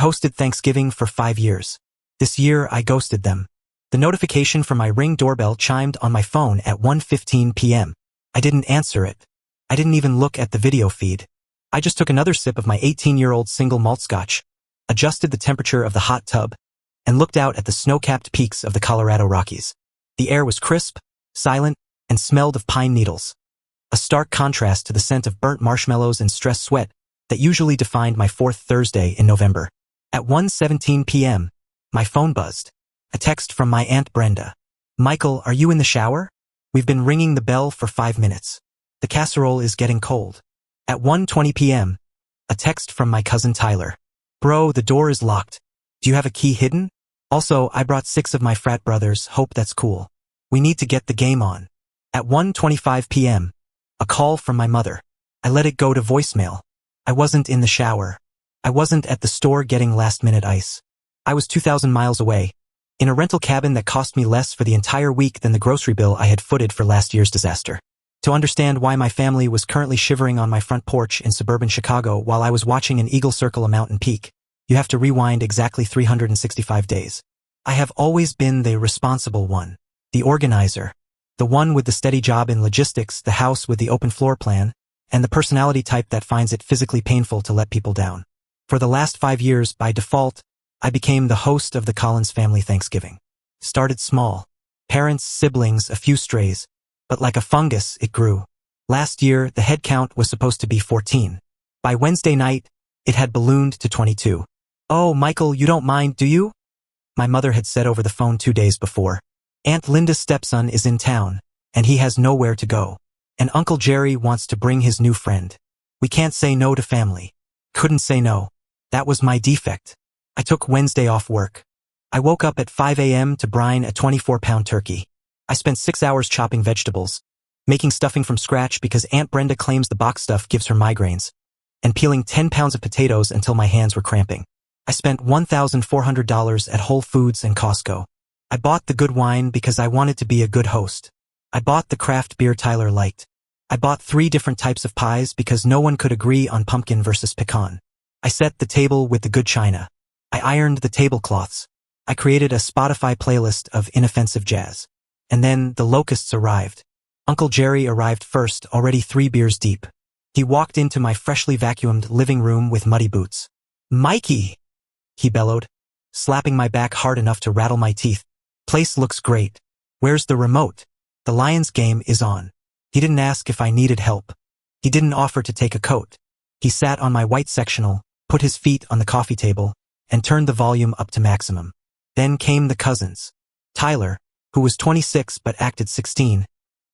hosted Thanksgiving for 5 years. This year, I ghosted them. The notification from my Ring doorbell chimed on my phone at 1:15 p.m. I didn't answer it. I didn't even look at the video feed. I just took another sip of my 18-year-old single malt scotch, adjusted the temperature of the hot tub, and looked out at the snow-capped peaks of the Colorado Rockies. The air was crisp, silent, and smelled of pine needles. A stark contrast to the scent of burnt marshmallows and stress sweat that usually defined my fourth Thursday in November. At 1:17 p.m., my phone buzzed. A text from my Aunt Brenda. "Michael, are you in the shower? We've been ringing the bell for 5 minutes. The casserole is getting cold." At 1:20 p.m., a text from my cousin Tyler. "Bro, the door is locked. Do you have a key hidden? Also, I brought 6 of my frat brothers, hope that's cool. We need to get the game on." At 1:25 p.m., a call from my mother. I let it go to voicemail. I wasn't in the shower. I wasn't at the store getting last-minute ice. I was 2,000 miles away, in a rental cabin that cost me less for the entire week than the grocery bill I had footed for last year's disaster. To understand why my family was currently shivering on my front porch in suburban Chicago while I was watching an eagle circle a mountain peak, you have to rewind exactly 365 days. I have always been the responsible one, the organizer, the one with the steady job in logistics, the house with the open floor plan, and the personality type that finds it physically painful to let people down. For the last 5 years, by default, I became the host of the Collins family Thanksgiving. Started small. Parents, siblings, a few strays. But like a fungus, it grew. Last year, the head count was supposed to be 14. By Wednesday night, it had ballooned to 22. "Oh, Michael, you don't mind, do you?" My mother had said over the phone 2 days before. "Aunt Linda's stepson is in town, and he has nowhere to go. And Uncle Jerry wants to bring his new friend. We can't say no to family." Couldn't say no. That was my defect. I took Wednesday off work. I woke up at 5 a.m. to brine a 24-pound turkey. I spent 6 hours chopping vegetables, making stuffing from scratch because Aunt Brenda claims the box stuff gives her migraines, and peeling 10 pounds of potatoes until my hands were cramping. I spent $1,400 at Whole Foods and Costco. I bought the good wine because I wanted to be a good host. I bought the craft beer Tyler liked. I bought 3 different types of pies because no one could agree on pumpkin versus pecan. I set the table with the good china. I ironed the tablecloths. I created a Spotify playlist of inoffensive jazz. And then the locusts arrived. Uncle Jerry arrived first, already 3 beers deep. He walked into my freshly vacuumed living room with muddy boots. "Mikey!" he bellowed, slapping my back hard enough to rattle my teeth. "Place looks great. Where's the remote? The Lions game is on." He didn't ask if I needed help. He didn't offer to take a coat. He sat on my white sectional, put his feet on the coffee table, and turned the volume up to maximum. Then came the cousins. Tyler, who was 26 but acted 16,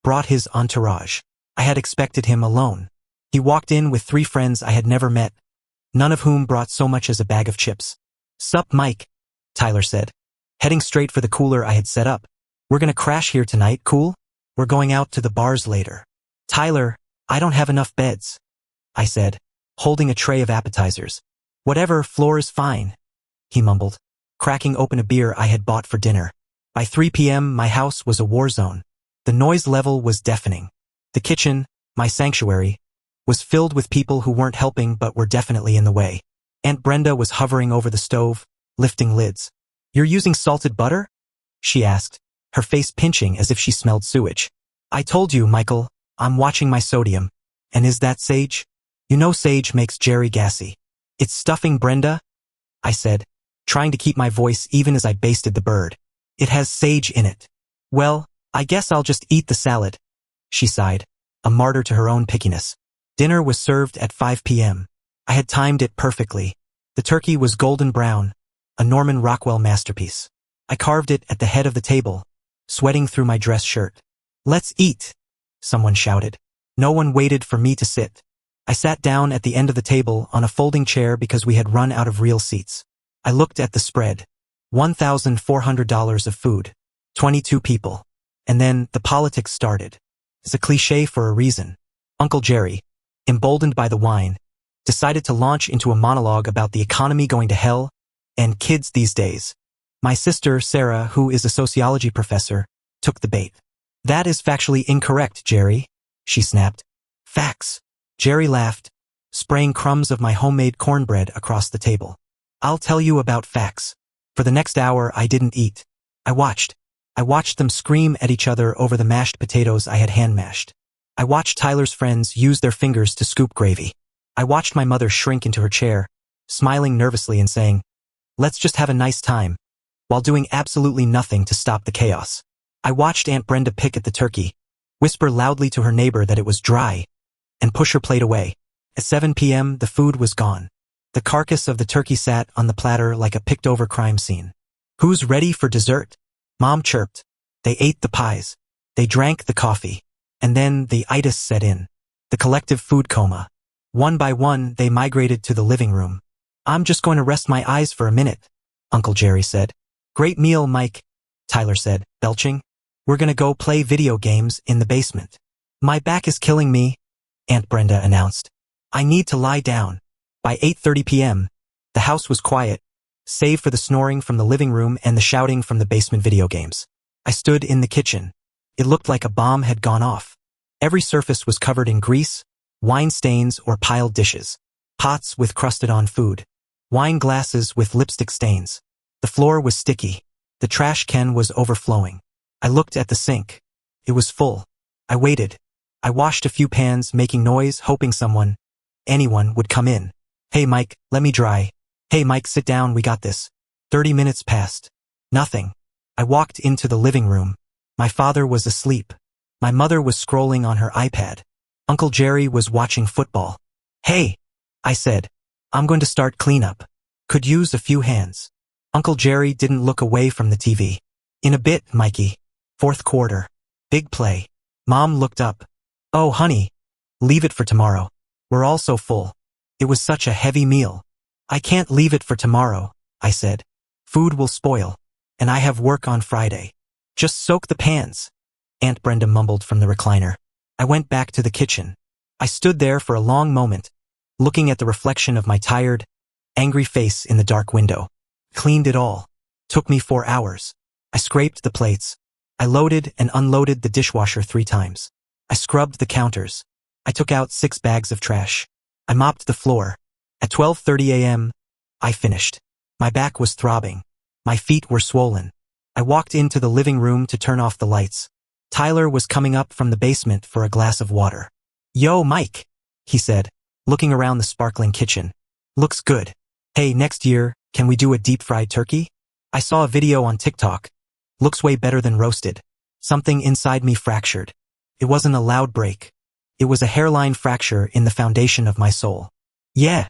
brought his entourage. I had expected him alone. He walked in with 3 friends I had never met, none of whom brought so much as a bag of chips. "Sup, Mike," Tyler said, heading straight for the cooler I had set up. "We're gonna crash here tonight, cool? We're going out to the bars later." "Tyler, I don't have enough beds," I said, holding a tray of appetizers. "Whatever, floor is fine," he mumbled, cracking open a beer I had bought for dinner. By 3 p.m., my house was a war zone. The noise level was deafening. The kitchen, my sanctuary, was filled with people who weren't helping but were definitely in the way. Aunt Brenda was hovering over the stove, lifting lids. "You're using salted butter?" she asked, her face pinching as if she smelled sewage. "I told you, Michael, I'm watching my sodium. And is that sage? You know sage makes Jerry gassy." "It's stuffing, Brenda," I said, trying to keep my voice even as I basted the bird. "It has sage in it." "Well, I guess I'll just eat the salad," she sighed, a martyr to her own pickiness. Dinner was served at 5 p.m. I had timed it perfectly. The turkey was golden brown, a Norman Rockwell masterpiece. I carved it at the head of the table, sweating through my dress shirt. "Let's eat," someone shouted. No one waited for me to sit. I sat down at the end of the table on a folding chair because we had run out of real seats. I looked at the spread. $1,400 of food. 22 people. And then the politics started. It's a cliché for a reason. Uncle Jerry, emboldened by the wine, decided to launch into a monologue about the economy going to hell and kids these days. My sister, Sarah, who is a sociology professor, took the bait. "That is factually incorrect, Jerry," she snapped. "Facts." Jerry laughed, spraying crumbs of my homemade cornbread across the table. I'll tell you about facts. For the next hour I didn't eat. I watched. I watched them scream at each other over the mashed potatoes I had hand-mashed. I watched Tyler's friends use their fingers to scoop gravy. I watched my mother shrink into her chair, smiling nervously and saying, "Let's just have a nice time," while doing absolutely nothing to stop the chaos. I watched Aunt Brenda pick at the turkey, whisper loudly to her neighbor that it was dry, and push her plate away. At 7 p.m. the food was gone. The carcass of the turkey sat on the platter like a picked-over crime scene. "Who's ready for dessert?" Mom chirped. They ate the pies. They drank the coffee. And then the itis set in. The collective food coma. One by one, they migrated to the living room. "I'm just going to rest my eyes for a minute," Uncle Jerry said. "Great meal, Mike," Tyler said, belching. "We're going to go play video games in the basement." "My back is killing me," Aunt Brenda announced. "I need to lie down." By 8:30 p.m., the house was quiet, save for the snoring from the living room and the shouting from the basement video games. I stood in the kitchen. It looked like a bomb had gone off. Every surface was covered in grease, wine stains or piled dishes, pots with crusted-on food, wine glasses with lipstick stains. The floor was sticky. The trash can was overflowing. I looked at the sink. It was full. I waited. I washed a few pans, making noise, hoping anyone would come in. "Hey Mike, let me dry." "Hey Mike, sit down, we got this." 30 minutes passed. Nothing. I walked into the living room. My father was asleep. My mother was scrolling on her iPad. Uncle Jerry was watching football. "Hey," I said, "I'm going to start cleanup. Could use a few hands." Uncle Jerry didn't look away from the TV. "In a bit, Mikey. Fourth quarter. Big play." Mom looked up. "Oh, honey. Leave it for tomorrow. We're all so full." It was such a heavy meal. "I can't leave it for tomorrow," I said. "Food will spoil. And I have work on Friday." "Just soak the pans," Aunt Brenda mumbled from the recliner. I went back to the kitchen. I stood there for a long moment, looking at the reflection of my tired, angry face in the dark window. Cleaned it all. Took me 4 hours. I scraped the plates. I loaded and unloaded the dishwasher 3 times. I scrubbed the counters. I took out 6 bags of trash. I mopped the floor. At 12:30 a.m., I finished. My back was throbbing. My feet were swollen. I walked into the living room to turn off the lights. Tyler was coming up from the basement for a glass of water. "Yo, Mike," he said, looking around the sparkling kitchen. "Looks good. Hey, next year, can we do a deep-fried turkey?" I saw a video on TikTok. Looks way better than roasted. Something inside me fractured. It wasn't a loud break. It was a hairline fracture in the foundation of my soul. "Yeah,"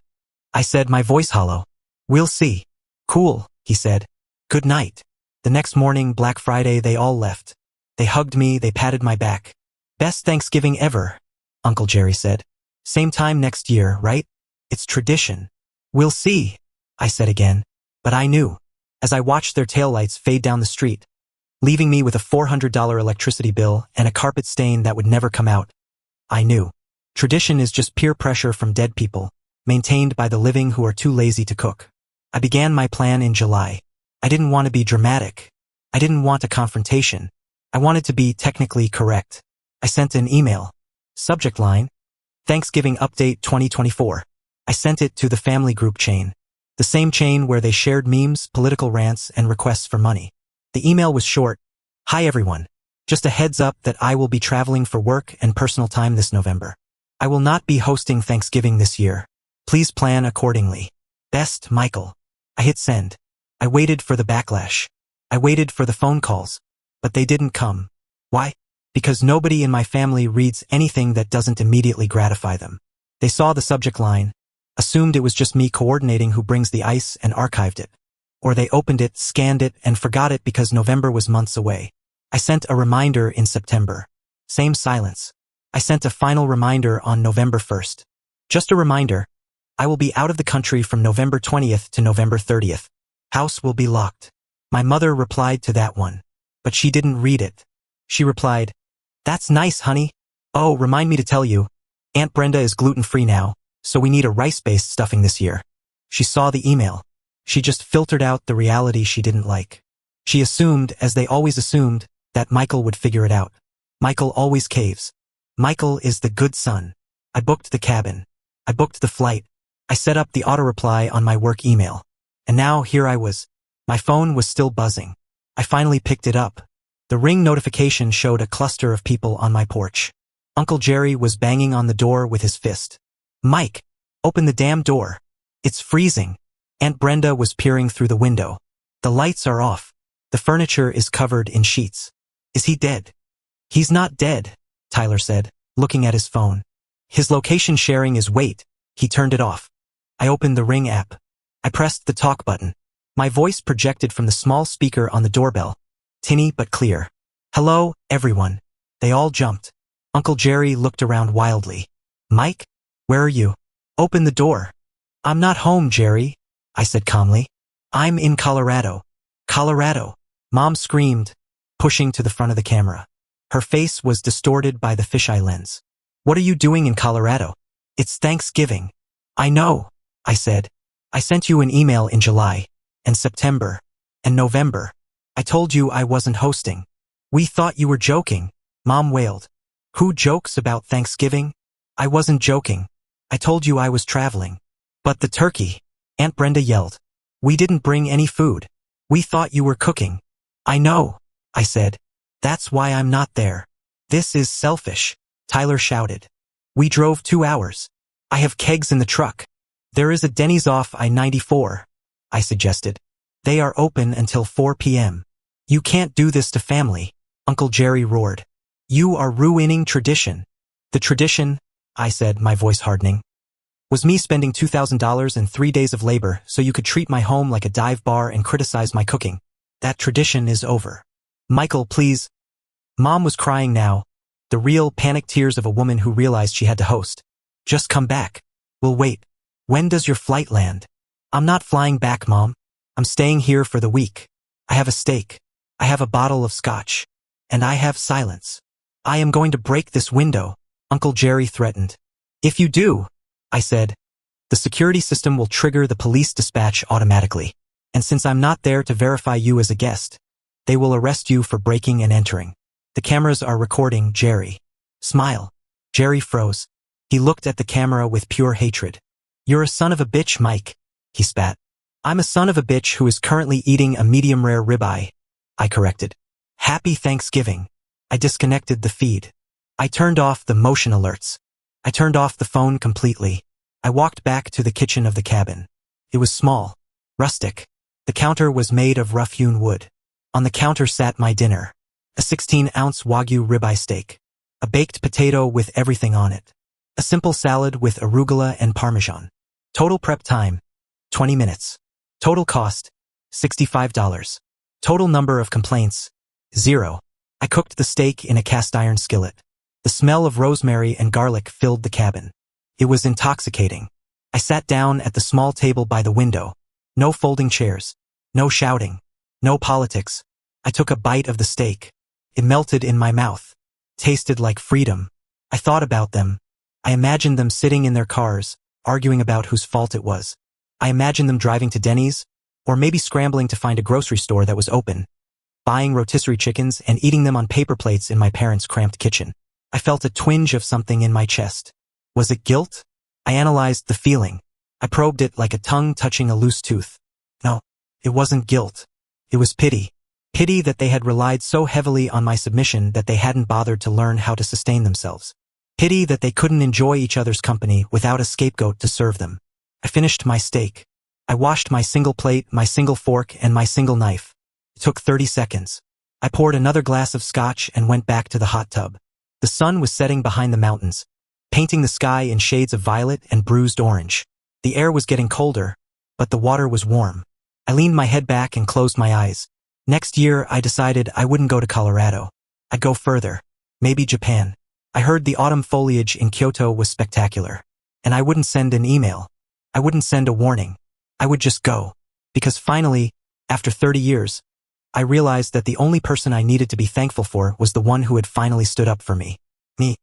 I said, my voice hollow. "We'll see." "Cool," he said. "Good night." The next morning, Black Friday, they all left. They hugged me, they patted my back. "Best Thanksgiving ever," Uncle Jerry said. "Same time next year, right? It's tradition." "We'll see," I said again. But I knew, as I watched their taillights fade down the street, leaving me with a $400 electricity bill and a carpet stain that would never come out. I knew. Tradition is just peer pressure from dead people, maintained by the living who are too lazy to cook. I began my plan in July. I didn't want to be dramatic. I didn't want a confrontation. I wanted to be technically correct. I sent an email. Subject line, Thanksgiving Update 2024. I sent it to the family group chain. The same chain where they shared memes, political rants, and requests for money. The email was short. "Hi everyone. Just a heads up that I will be traveling for work and personal time this November. I will not be hosting Thanksgiving this year. Please plan accordingly. Best, Michael." I hit send. I waited for the backlash. I waited for the phone calls. But they didn't come. Why? Because nobody in my family reads anything that doesn't immediately gratify them. They saw the subject line, assumed it was just me coordinating who brings the ice and archived it. Or they opened it, scanned it, and forgot it because November was months away. I sent a reminder in September. Same silence. I sent a final reminder on November 1st. Just a reminder. I will be out of the country from November 20th to November 30th. House will be locked. My mother replied to that one. But she didn't read it. She replied, "That's nice, honey. Oh, remind me to tell you. Aunt Brenda is gluten-free now, so we need a rice-based stuffing this year." She saw the email. She just filtered out the reality she didn't like. She assumed, as they always assumed, that Michael would figure it out. Michael always caves. Michael is the good son. I booked the cabin. I booked the flight. I set up the auto-reply on my work email. And now here I was. My phone was still buzzing. I finally picked it up. The ring notification showed a cluster of people on my porch. Uncle Jerry was banging on the door with his fist. "Mike, open the damn door. It's freezing." Aunt Brenda was peering through the window. "The lights are off. The furniture is covered in sheets. Is he dead?" "He's not dead," Tyler said, looking at his phone. "His location sharing is wait." He turned it off. I opened the Ring app. I pressed the talk button. My voice projected from the small speaker on the doorbell. Tinny but clear. "Hello, everyone." They all jumped. Uncle Jerry looked around wildly. "Mike? Where are you? Open the door." "I'm not home, Jerry," I said calmly. "I'm in Colorado." "Colorado!" Mom screamed, pushing to the front of the camera. Her face was distorted by the fisheye lens. "What are you doing in Colorado?" "It's Thanksgiving." "I know," I said. "I sent you an email in July, and September, and November. I told you I wasn't hosting." "We thought you were joking," Mom wailed. "Who jokes about Thanksgiving?" "I wasn't joking. I told you I was traveling." "But the turkey," Aunt Brenda yelled. "We didn't bring any food. We thought you were cooking." "I know," I said. "That's why I'm not there." "This is selfish," Tyler shouted. "We drove 2 hours. I have kegs in the truck." "There is a Denny's off I-94, I suggested. "They are open until 4 p.m. "You can't do this to family," Uncle Jerry roared. "You are ruining tradition." "The tradition," I said, my voice hardening, "was me spending $2,000 and 3 days of labor so you could treat my home like a dive bar and criticize my cooking. That tradition is over." "Michael, please." Mom was crying now, the real panic tears of a woman who realized she had to host. "Just come back. We'll wait. When does your flight land?" "I'm not flying back, Mom. I'm staying here for the week. I have a steak. I have a bottle of scotch. And I have silence." "I am going to break this window," Uncle Jerry threatened. "If you do," I said, "the security system will trigger the police dispatch automatically. And since I'm not there to verify you as a guest, they will arrest you for breaking and entering. The cameras are recording, Jerry. Smile." Jerry froze. He looked at the camera with pure hatred. "You're a son of a bitch, Mike," he spat. "I'm a son of a bitch who is currently eating a medium-rare ribeye," I corrected. "Happy Thanksgiving." I disconnected the feed. I turned off the motion alerts. I turned off the phone completely. I walked back to the kitchen of the cabin. It was small, rustic. The counter was made of rough-hewn wood. On the counter sat my dinner. A 16-ounce Wagyu ribeye steak. A baked potato with everything on it. A simple salad with arugula and Parmesan. Total prep time, 20 minutes. Total cost, $65. Total number of complaints, 0. I cooked the steak in a cast-iron skillet. The smell of rosemary and garlic filled the cabin. It was intoxicating. I sat down at the small table by the window. No folding chairs. No shouting. No politics. I took a bite of the steak. It melted in my mouth. Tasted like freedom. I thought about them. I imagined them sitting in their cars, arguing about whose fault it was. I imagined them driving to Denny's, or maybe scrambling to find a grocery store that was open, buying rotisserie chickens and eating them on paper plates in my parents' cramped kitchen. I felt a twinge of something in my chest. Was it guilt? I analyzed the feeling. I probed it like a tongue touching a loose tooth. No, it wasn't guilt. It was pity. Pity that they had relied so heavily on my submission that they hadn't bothered to learn how to sustain themselves. Pity that they couldn't enjoy each other's company without a scapegoat to serve them. I finished my steak. I washed my single plate, my single fork, and my single knife. It took 30 seconds. I poured another glass of scotch and went back to the hot tub. The sun was setting behind the mountains, painting the sky in shades of violet and bruised orange. The air was getting colder, but the water was warm. I leaned my head back and closed my eyes. Next year, I decided I wouldn't go to Colorado. I'd go further. Maybe Japan. I heard the autumn foliage in Kyoto was spectacular. And I wouldn't send an email. I wouldn't send a warning. I would just go. Because finally, after 30 years, I realized that the only person I needed to be thankful for was the one who had finally stood up for me. Me.